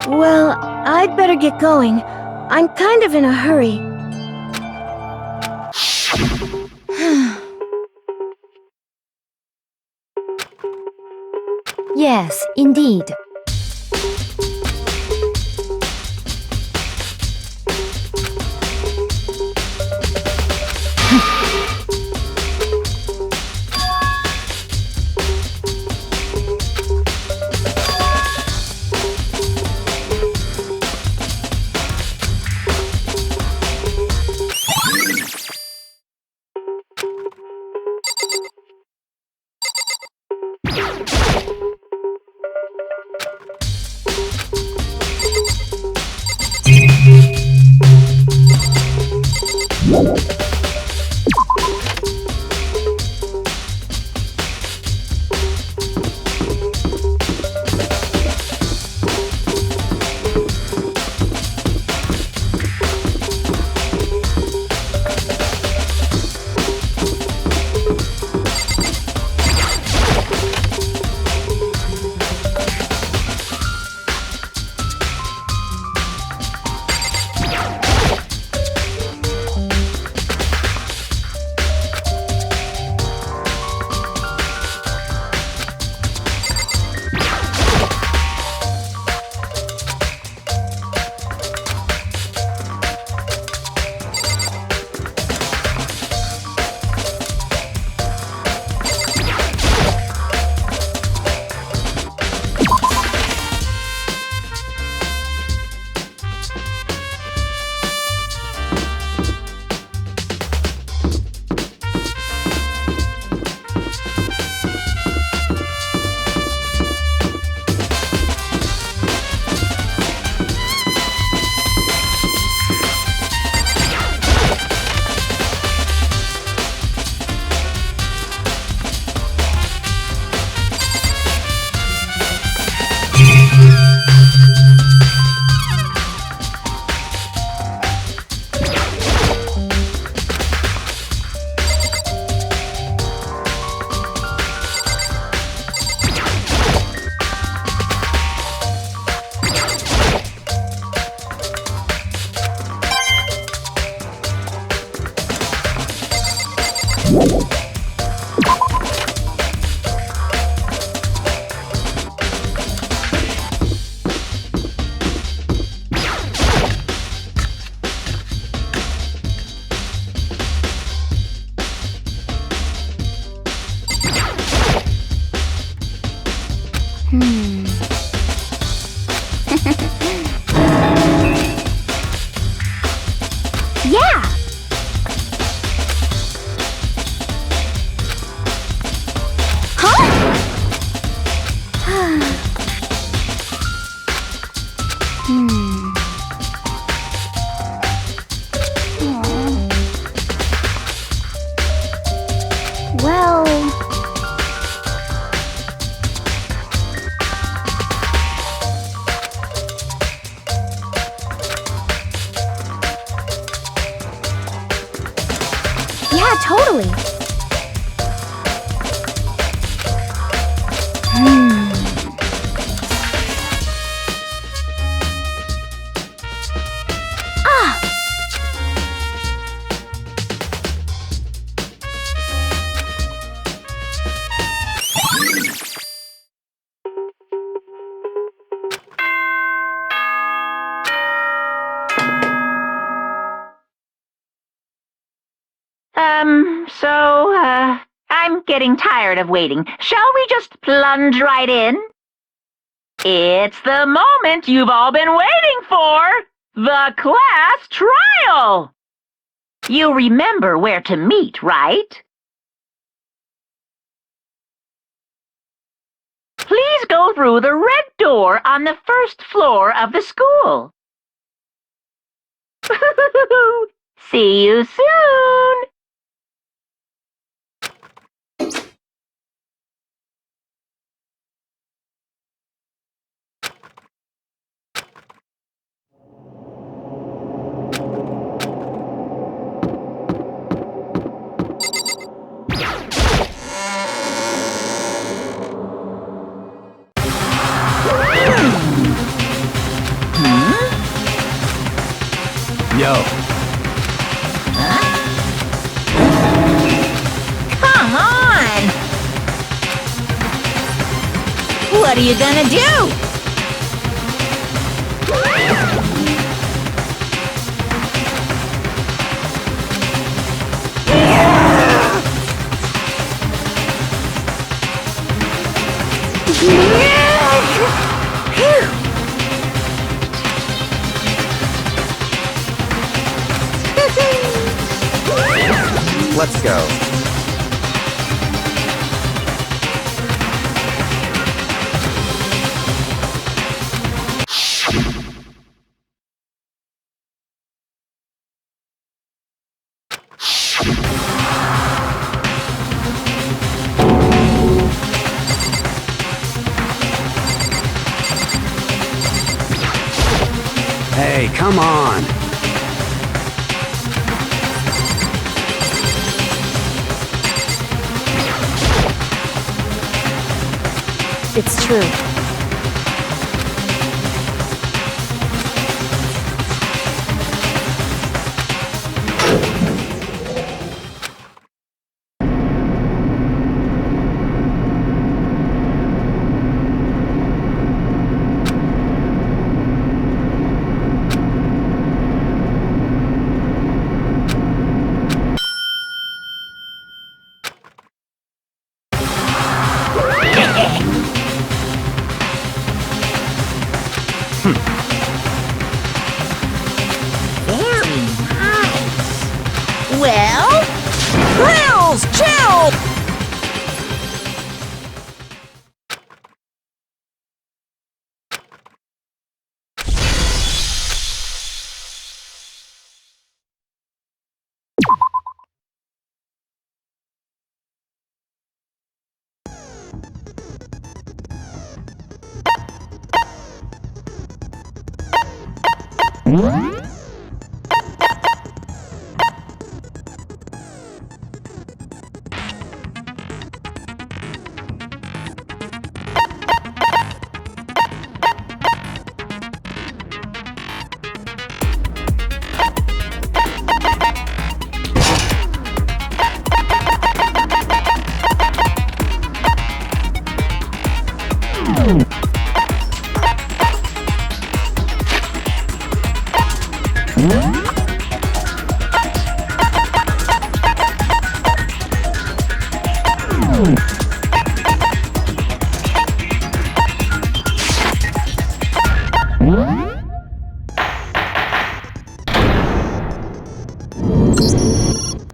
Well, I'd better get going. I'm kind of in a hurry. Yes, indeed. Yeah! Huh? Well... Yeah, totally. Ah! I'm getting tired of waiting. Shall we just plunge right in? It's the moment you've all been waiting for! The class trial! You remember where to meet, right? Please go through the red door on the first floor of the school. See you soon! Yo. Come on! What are you gonna do? Let's go. Hey, come on. It's true. Very nice. Well, Grills, chill!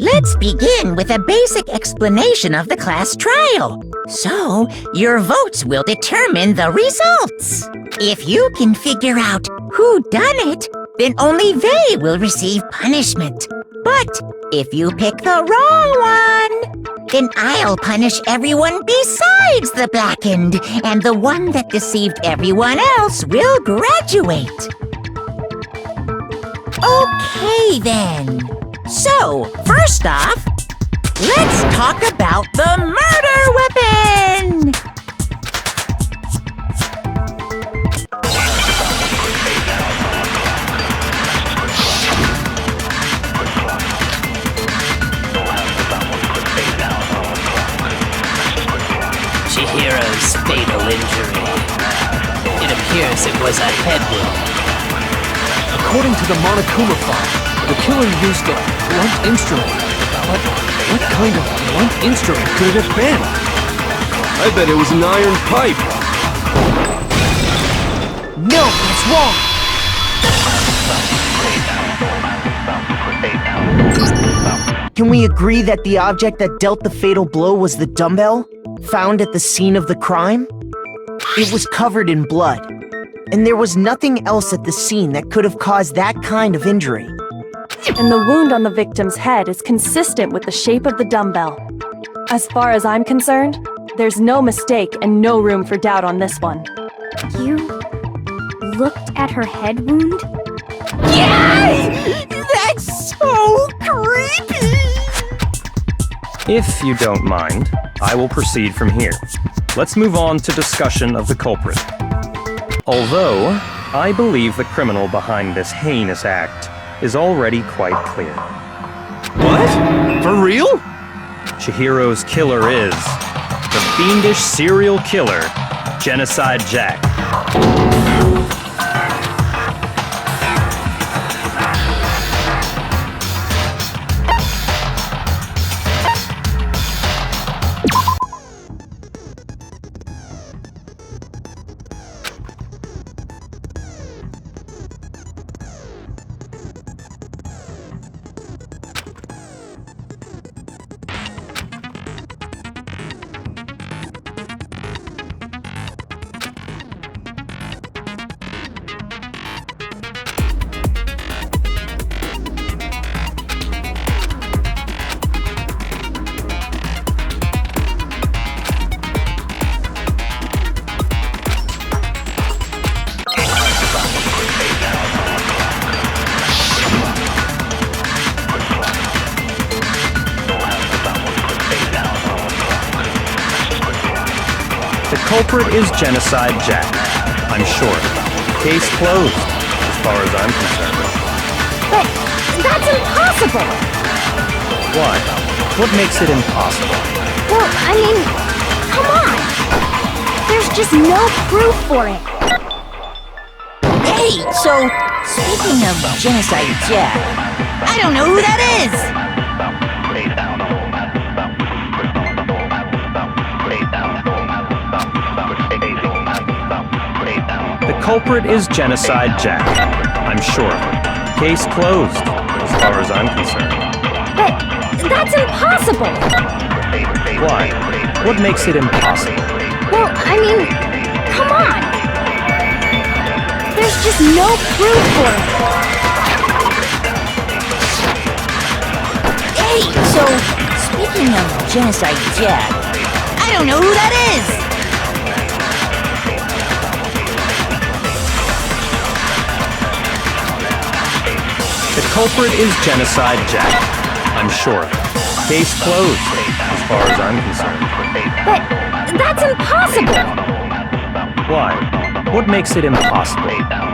Let's begin with a basic explanation of the class trial. So, your votes will determine the results. If you can figure out who done it, then only they will receive punishment. But if you pick the wrong one, then I'll punish everyone besides the blackened, and the one that deceived everyone else will graduate. Okay then. So, first off, let's talk about the murder weapon! Chihira's fatal injury. It appears it was a head wound. According to the Monokuma file, the killer used a blunt instrument. But what kind of blunt instrument could it have been? I bet it was an iron pipe. No, it's wrong. Can we agree that the object that dealt the fatal blow was the dumbbell, found at the scene of the crime? It was covered in blood, and there was nothing else at the scene that could have caused that kind of injury. And the wound on the victim's head is consistent with the shape of the dumbbell. As far as I'm concerned, there's no mistake and no room for doubt on this one. You looked at her head wound? Yay! That's so creepy! If you don't mind, I will proceed from here. Let's move on to discussion of the culprit. Although, I believe the criminal behind this heinous act is already quite clear. What? For real? Chihiro's killer is the fiendish serial killer, Genocide Jack. The culprit is Genocide Jack, I'm sure. Case closed, as far as I'm concerned. But that's impossible! Why? What makes it impossible? Well, I mean, come on! There's just no proof for it. Hey, so, speaking of Genocide Jack, I don't know who that is! The culprit is Genocide Jack, I'm sure. Case closed, as far as I'm concerned. But that's impossible! Why? What makes it impossible? Well, I mean, come on! There's just no proof for it. Hey, so, speaking of Genocide Jack, I don't know who that is! The culprit is Genocide Jack, I'm sure. Case closed, as far as I'm concerned. But that's impossible! Why? What makes it impossible?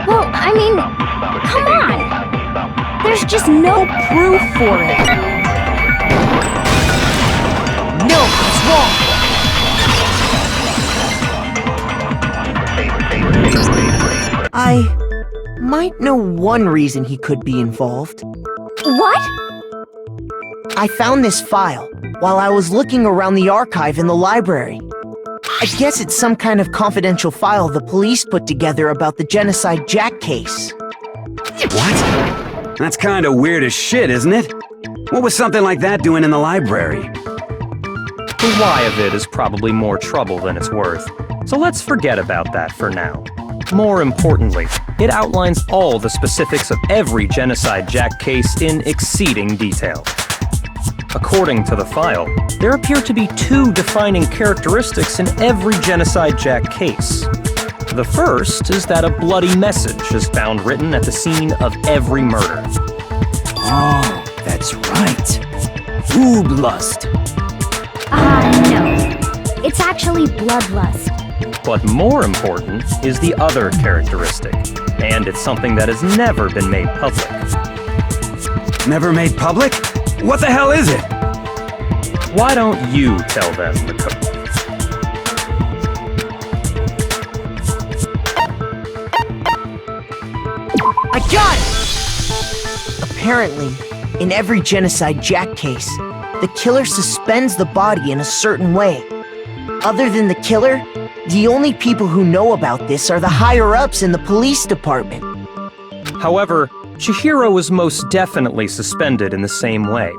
Well, I mean, come on! There's just no proof for it. No, it's wrong! I might know one reason he could be involved. What? I found this file while I was looking around the archive in the library. I guess it's some kind of confidential file the police put together about the Genocide Jack case. What? That's kinda weird as shit, isn't it? What was something like that doing in the library? The why of it is probably more trouble than it's worth, so let's forget about that for now. More importantly, it outlines all the specifics of every Genocide Jack case in exceeding detail. According to the file, there appear to be two defining characteristics in every Genocide Jack case. The first is that a bloody message is found written at the scene of every murder. Oh, that's right. Ooblust. No. It's actually bloodlust. But more important is the other characteristic, and it's something that has never been made public. Never made public? What the hell is it? Why don't you tell them the code? I got it! Apparently, in every Genocide Jack case, the killer suspends the body in a certain way. Other than the killer, the only people who know about this are the higher-ups in the police department. However, Chihiro was most definitely suspended in the same way.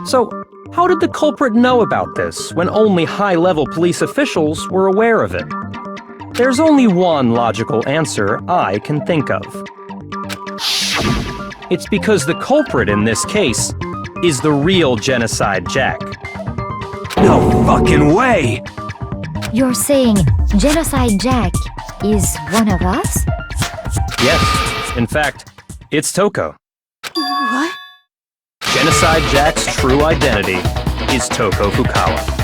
So, how did the culprit know about this when only high-level police officials were aware of it? There's only one logical answer I can think of. It's because the culprit in this case is the real Genocide Jack. No fucking way! You're saying Genocide Jack is one of us? Yes, in fact, it's Toko. What? Genocide Jack's true identity is Toko Fukawa.